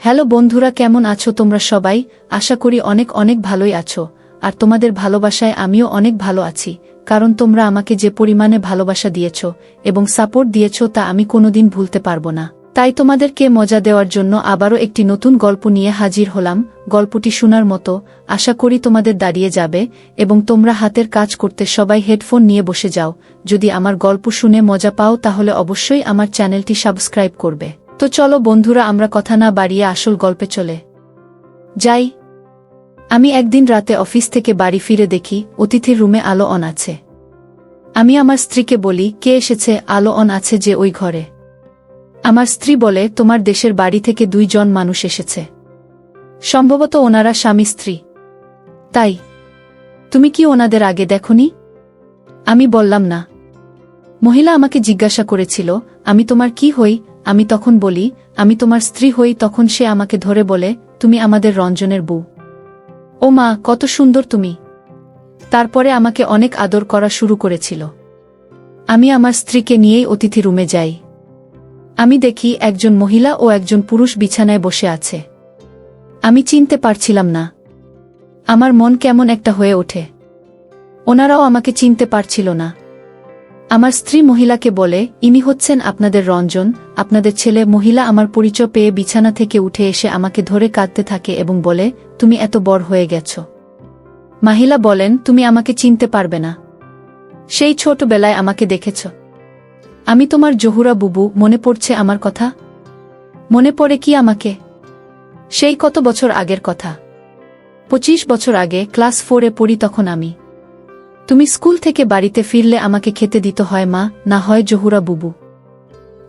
Hello বন্ধুরা, কেমন আছো তোমরা সবাই? আশা করি অনেক অনেক ভালোই আছো। আর তোমাদের ভালোবাসায় আমিও অনেক ভালো আছি, কারণ তোমরা আমাকে যে পরিমাণে ভালোবাসা দিয়েছো এবং সাপোর্ট দিয়েছো তা আমি কোনোদিন ভুলতে পারবো না। তাই তোমাদেরকে মজা দেওয়ার জন্য আবারও একটি নতুন গল্প নিয়ে হাজির হলাম। গল্পটি শোনার মতো, আশা করি তোমাদের দাঁড়িয়ে যাবে এবং তোমরা হাতের কাজ করতে সবাই হেডফোন নিয়ে বসে যাও। যদি আমার গল্প শুনে মজা পাও তাহলে অবশ্যই আমার চ্যানেলটি সাবস্ক্রাইব করবে। তো চলো বন্ধুরা, আমরা কথা না বাড়িয়ে আসল গল্পে চলে যাই। আমি একদিন রাতে অফিস থেকে বাড়ি ফিরে দেখি অতিথির রুমে আলো অন আছে। আমি আমার স্ত্রীকে বলি, কে এসেছে? আলো অন আছে যে ওই ঘরে। আমার স্ত্রী বলে, তোমার দেশের বাড়ি থেকে 2 জন মানুষ এসেছে, সম্ভবত ওনারা স্বামী স্ত্রী। তাই তুমি কি ওনাদের আগে দেখোনি? আমি বললাম না। মহিলা আমাকে জিজ্ঞাসা করেছিল, আমি তোমার কি হই? আমি তখন বলি, আমি তোমার স্ত্রী হই। তখন সে আমাকে ধরে বলে, তুমি আমাদের রঞ্জনের বউ। ও মা, কত সুন্দর তুমি! তারপরে আমাকে অনেক আদর করা শুরু করেছিল। আমি আমার স্ত্রীকে নিয়েই অতিথি রুমে যাই। আমি দেখি একজন মহিলা ও একজন পুরুষ বিছানায় বসে আছে। আমি চিনতে পারছিলাম না। আমার মন কেমন একটা হয়ে ওঠে। ওনারাও আমাকে চিনতে পারছিল না। আমার স্ত্রী মহিলাকে বলে, ইনি হচ্ছেন আপনাদের রঞ্জন, আপনাদের ছেলে। মহিলা আমার পরিচয় পেয়ে বিছানা থেকে উঠে এসে আমাকে ধরে কাঁদতে থাকে এবং বলে, তুমি এত বড় হয়ে গেছ। মহিলা বলেন, তুমি আমাকে চিনতে পারবে না। সেই ছোটবেলায় আমাকে দেখেছ। আমি তোমার জহুরা বুবু। মনে পড়ছে আমার কথা? মনে পড়ে কি আমাকে? সেই কত বছর আগের কথা। 25 বছর আগে, ক্লাস 4-এ পড়ি তখন আমি। তুমি স্কুল থেকে বাড়িতে ফিরলে আমাকে খেতে দিতে হয় মা, না হয় জহুরা বুবু।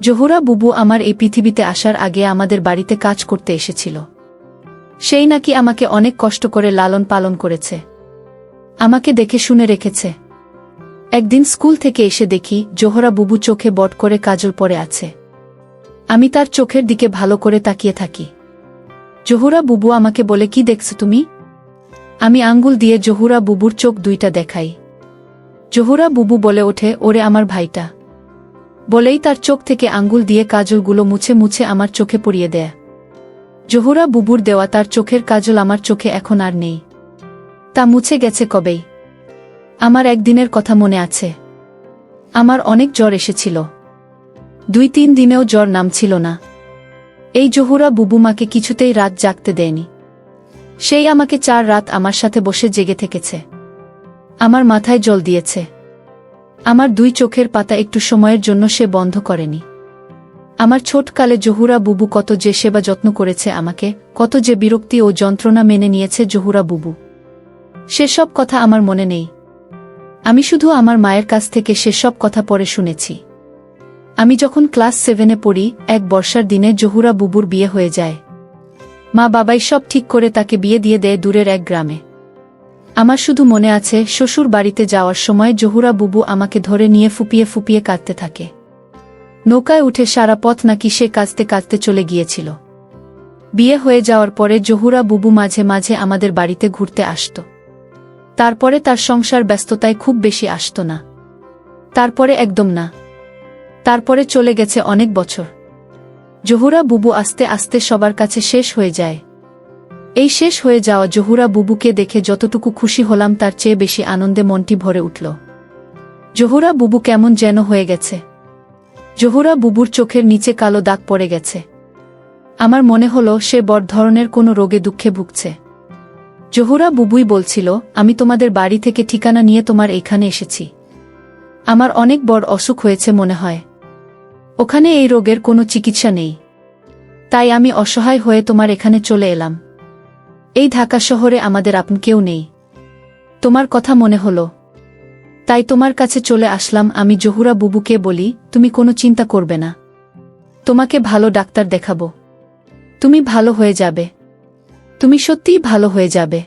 জহুরা বুবু আমার এই পৃথিবীতে আসার আগে আমাদের বাড়িতে কাজ করতে এসেছিল। সেই নাকি আমাকে অনেক কষ্ট করে লালন পালন করেছে, আমাকে দেখে শুনে রেখেছে। একদিন স্কুল থেকে এসে দেখি জহুরা বুবু চোখে বট করে কাজল পরে আছে। আমি তার চোখের দিকে ভালো করে তাকিয়ে থাকি। জহুরা বুবু আমাকে বলে, কি দেখছ তুমি? আমি আঙ্গুল দিয়ে জহুরা বুবুর চোখ দুইটা দেখাই। জহুরা বুবু বলে ওঠে, ওরে আমার ভাইটা। বলেই তার চোখ থেকে আঙ্গুল দিয়ে কাজলগুলো মুছে মুছে আমার চোখে পরিয়ে দেয়। জহুরা বুবুর দেওয়া তার চোখের কাজল আমার চোখে এখন আর নেই। তা মুছে গেছে কবেই। আমার একদিনের কথা মনে আছে। আমার অনেক জ্বর এসেছিল। 2-3 দিনেও জ্বর নামছিল না। এই জহুরা বুবু মাকে কিছুতেই রাত জাগতে দেয়নি। সেই আমাকে 4 রাত আমার সাথে বসে জেগে থেকেছে। আমার মাথায় জল দিয়েছে। আমার 2 চোখের পাতা একটু সময়ের জন্য সে বন্ধ করেনি। আমার ছোটকালে জহুরা বুবু কত যে সেবা যত্ন করেছে আমাকে, কত যে বিরক্তি ও যন্ত্রণা মেনে নিয়েছে জহুরা বুবু, সেসব কথা আমার মনে নেই। আমি শুধু আমার মায়ের কাছ থেকে সেসব কথা পরে শুনেছি। আমি যখন ক্লাস 7-এ পড়ি, এক বর্ষার দিনে জহুরা বুবুর বিয়ে হয়ে যায়। মা বাবাই সব ঠিক করে তাকে বিয়ে দিয়ে দেয় দূরের এক গ্রামে। আমার শুধু মনে আছে, শ্বশুর বাড়িতে যাওয়ার সময় জহুরা বুবু আমাকে ধরে নিয়ে ফুপিয়ে ফুপিয়ে কাঁদতে থাকে। নৌকায় উঠে সারা পথ নাকি সে কাঁদতে কাঁদতে চলে গিয়েছিল। বিয়ে হয়ে যাওয়ার পরে জহুরা বুবু মাঝে মাঝে আমাদের বাড়িতে ঘুরতে আসত। তারপরে তার সংসার ব্যস্ততায় খুব বেশি আসত না। তারপরে একদম না। তারপরে চলে গেছে অনেক বছর। জহুরা বুবু আস্তে আস্তে সবার কাছে শেষ হয়ে যায়। এই শেষ হয়ে যাওয়া জহুরা বুবুকে দেখে যতটুকু খুশি হলাম তার চেয়ে বেশি আনন্দে মনটি ভরে উঠল। জহুরা বুবু কেমন যেন হয়ে গেছে। জহুরা বুবুর চোখের নিচে কালো দাগ পড়ে গেছে। আমার মনে হলো সে বড় ধরনের কোনো রোগে দুঃখে ভুগছে। জহুরা বুবুই বলছিল, আমি তোমাদের বাড়ি থেকে ঠিকানা নিয়ে তোমার এখানে এসেছি। আমার অনেক বড় অসুখ হয়েছে মনে হয়। ওখানে এই রোগের কোনো চিকিৎসা নেই। তাই আমি অসহায় হয়ে তোমার এখানে চলে এলাম। এই ঢাকা শহরে আমাদের আপন কেউ নেই। তোমার কথা মনে হলো, তাই তোমার কাছে চলে আসলাম। আমি জহুরা বুবুকে বলি, তুমি কোনো চিন্তা করবে না। তোমাকে ভালো ডাক্তার দেখাবো। তুমি ভালো হয়ে যাবে। তুমি সত্যিই ভালো হয়ে যাবে।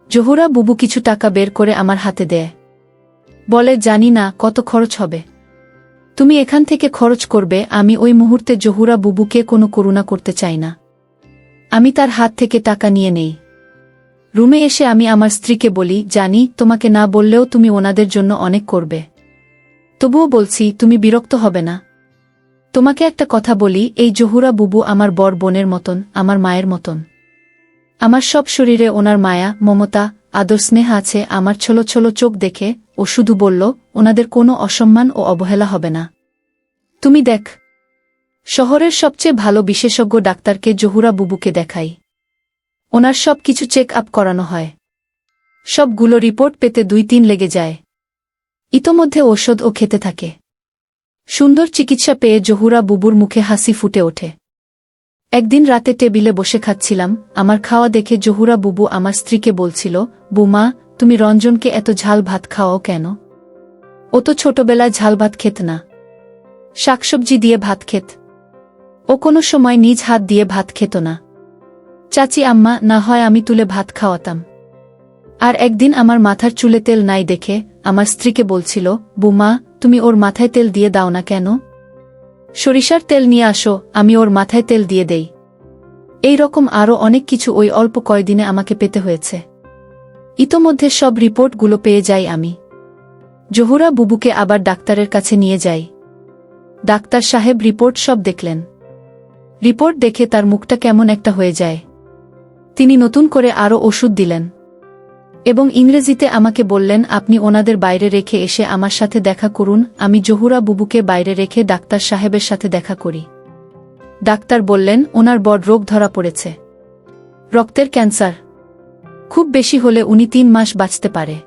জহুরা বুবু কিছু টাকা বের করে আমার হাতে দেয়। বলে, জানি না কত খরচ হবে। তুমি এখান থেকে খরচ করবে। আমি ওই মুহূর্তে জহুরা বুবুকে কোনো করুণা করতে চাই না। আমি তার হাত থেকে টাকা নিয়ে নেই। রুমে এসে আমি আমার স্ত্রীকে বলি, জানি তোমাকে না বললেও তুমি ওনাদের জন্য অনেক করবে। তবুও বলছি, তুমি বিরক্ত হবে না? তোমাকে একটা কথা বলি, এই জহুরা বুবু আমার বড় বোনের মতন, আমার মায়ের মতন। আমার সব শরীরে ওনার মায়া, মমতা, আদর স্নেহ আছে। আমার ছোলো ছোলো চোখ দেখে ও শুধু বলল, ওনাদের কোনো অসম্মান ও অবহেলা হবে না। তুমি দেখ, শহরের সবচেয়ে ভালো বিশেষজ্ঞ ডাক্তারকে জহুরা বুবুকে দেখাই। ওনার সব কিছু চেক আপ করানো হয়। সবগুলো রিপোর্ট পেতে 2-3 লেগে যায়। ইতোমধ্যে ঔষধও খেতে থাকে। সুন্দর চিকিৎসা পেয়ে জহুরা বুবুর মুখে হাসি ফুটে ওঠে। একদিন রাতে টেবিলে বসে খাচ্ছিলাম, আমার খাওয়া দেখে জহুরা বুবু আমার স্ত্রীকে বলছিল, বুমা, তুমি রঞ্জনকে এত ঝাল ভাত খাওয়াও কেন? ও তো ছোটবেলায় ঝাল ভাত খেত না, শাকসবজি দিয়ে ভাত খেত। ও কোনো সময় নিজ হাত দিয়ে ভাত খেত না। চাচি আম্মা, না হয় আমি তুলে ভাত খাওয়াতাম। আর একদিন আমার মাথার চুলে তেল নাই দেখে আমার স্ত্রীকে বলছিল, বুমা, তুমি ওর মাথায় তেল দিয়ে দাও না কেন? সরিষার তেল নিয়ে আসো, আমি ওর মাথায় তেল দিয়ে দেই। এই রকম আরও অনেক কিছু ওই অল্প কয়দিনে আমাকে পেতে হয়েছে। ইতোমধ্যে সব রিপোর্টগুলো পেয়ে যাই আমি। জহুরা বুবুকে আবার ডাক্তারের কাছে নিয়ে যাই। ডাক্তার সাহেব রিপোর্ট সব দেখলেন। রিপোর্ট দেখে তার মুখটা কেমন একটা হয়ে যায়। তিনি নতুন করে আরও ওষুধ দিলেন এবং ইংরেজিতে আমাকে বললেন, আপনি ওনাদের বাইরে রেখে এসে আমার সাথে দেখা করুন। আমি জহুরা বুবুকে বাইরে রেখে ডাক্তার সাহেবের সাথে দেখা করি। ডাক্তার বললেন, ওনার বড় রোগ ধরা পড়েছে, রক্তের ক্যান্সার। খুব বেশি হলে উনি 3 মাস বাঁচতে পারে।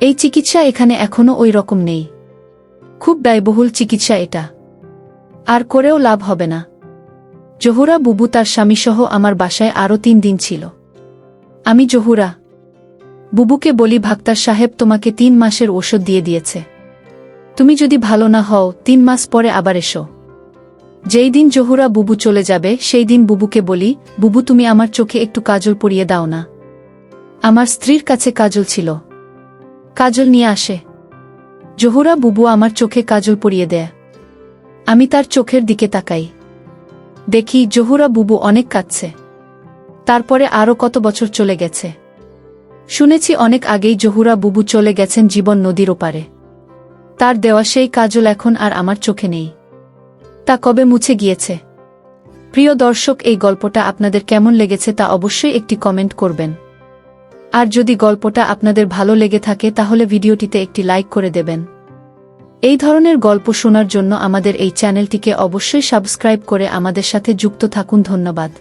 এই চিকিৎসা এখানে এখনও ওই রকম নেই। খুব ব্যয়বহুল চিকিৎসা এটা, আর করেও লাভ হবে না। জহুরা বুবু তার স্বামীসহ আমার বাসায় আরও 3 দিন ছিল। আমি জহুরা বুবুকে বলি, ডাক্তার সাহেব তোমাকে 3 মাসের ওষুধ দিয়ে দিয়েছে। তুমি যদি ভালো না হও 3 মাস পরে আবার এসো। যেই দিন জহুরা বুবু চলে যাবে সেই দিন বুবুকে বলি, বুবু তুমি আমার চোখে একটু কাজল পরিয়ে দাও না। আমার স্ত্রীর কাছে কাজল ছিল, কাজল নিয়ে আসে। জহুরা বুবু আমার চোখে কাজল পরিয়ে দেয়। আমি তার চোখের দিকে তাকাই, দেখি জহুরা বুবু অনেক কাঁদছে। তারপরে আরও কত বছর চলে গেছে। শুনেছি অনেক আগেই জহুরা বুবু চলে গেছেন জীবন নদীর ওপারে। তার দেওয়া সেই কাজল এখন আর আমার চোখে নেই। তা কবে মুছে গিয়েছে। প্রিয় দর্শক, এই গল্পটা আপনাদের কেমন লেগেছে তা অবশ্যই একটি কমেন্ট করবেন। আর যদি গল্পটা আপনাদের ভালো লেগে থাকে তাহলে ভিডিওটিতে একটি লাইক করে দেবেন। এই ধরনের গল্প শোনার জন্য আমাদের এই চ্যানেলটিকে অবশ্যই সাবস্ক্রাইব করে আমাদের সাথে যুক্ত থাকুন। ধন্যবাদ।